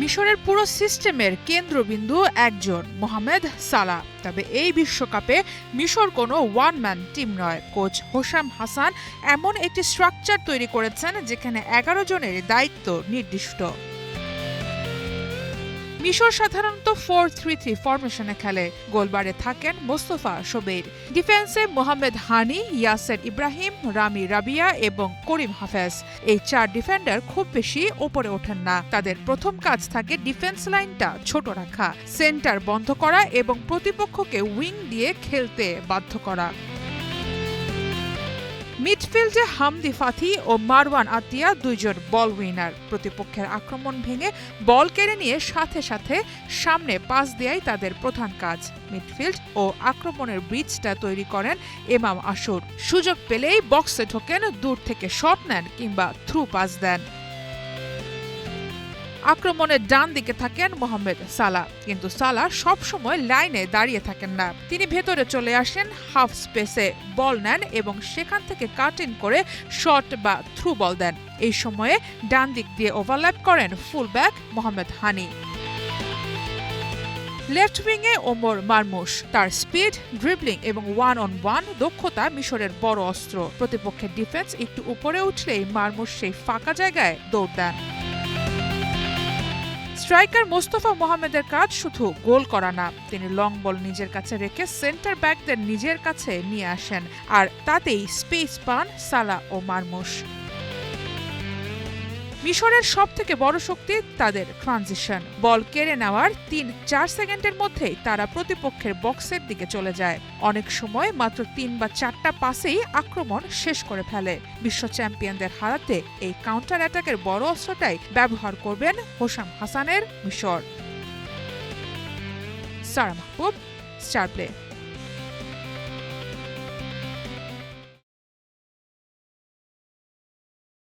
মিশরের পুরো সিস্টেমের কেন্দ্রবিন্দু একজন, মোহামেদ সালাহ। তবে এই বিশ্বকাপে মিশর কোনো ওয়ান ম্যান টিম নয়। কোচ হোসাম হাসান এমন একটি স্ট্রাকচার তৈরি করেছেন যেখানে 11 জনের দায়িত্ব নির্দিষ্ট। মিশর সাধারণত 4-3-3 ফরমেশনে খেলে। গোলবারে থাকেন মোস্তফা শোবেইর, ডিফেন্সে মোহাম্মদ হানি, ইয়াসের ইব্রাহিম, রামি রাবিয়া এবং করিম হাফেজ। এই 4 ডিফেন্ডার খুব বেশি ওপরে ওঠেন না। তাদের প্রথম কাজ থাকে ডিফেন্স লাইনটা ছোট রাখা, সেন্টার বন্ধ করা এবং প্রতিপক্ষকে উইং দিয়ে খেলতে বাধ্য করা। মিডফিল্ডে হামদি ফাথি ও মারওয়ান আতিয়া দুইজন বল উইনার। প্রতিপক্ষের আক্রমণ ভেঙে বল কেড়ে নিয়ে সাথে সাথে সামনে পাস দেয়াই তাদের প্রধান কাজ। মিডফিল্ড ও আক্রমণের ব্রিজটা তৈরি করেন এমাম আশুর। সুযোগ পেলেই বক্সে ঢোকেন, দূর থেকে শট নেন কিংবা থ্রু পাস দেন। আক্রমণের ডান দিকে থাকেন মোহামেদ সালাহ, কিন্তু সালাহ সবসময় লাইনে দাঁড়িয়ে থাকেন না। তিনি ভেতরে চলে আসেন, হাফ স্পেসে বল নেন এবং সেখান থেকে কাট ইন করে শট বা থ্রু বল দেন। এই সময়ে ডান দিক দিয়ে ওভারল্যাপ করেন ফুলব্যাক মোহাম্মদ হানি। লেফট উইংয়ে ওমর মারমুশ। তার স্পিড, ড্রিবলিং এবং ওয়ান-অন-ওয়ান দক্ষতা মিশরের বড় অস্ত্র। প্রতিপক্ষের ডিফেন্স একটু উপরে উঠলেই মারমুশ সেই ফাঁকা জায়গায় দৌড় দেন। স্ট্রাইকার মোস্তফা মোহামেদের কাজ শুধু গোল করা না, তিনি লং বল নিজের কাছে রেখে সেন্টার ব্যাকদের নিজের কাছে নিয়ে আসেন, আর তাতেই স্পেস পান সালাহ ও মারমুশ। মিশরের সবথেকে বড় শক্তি তাদের ট্রানজিশন। বল কেড়ে নেওয়ার 3-4 সেকেন্ডের মধ্যেই তারা প্রতিপক্ষের বক্সের দিকে চলে যায়। অনেক সময় মাত্র 3 বা 4টা পাসেই আক্রমণ শেষ করে ফেলে। বিশ্ব চ্যাম্পিয়নদের হারাতে এই কাউন্টার অ্যাটাকের বড় অস্ত্রটাই ব্যবহার করবেন হোসাম হাসানের মিশর। সারা মাহবুব, স্টার প্লে।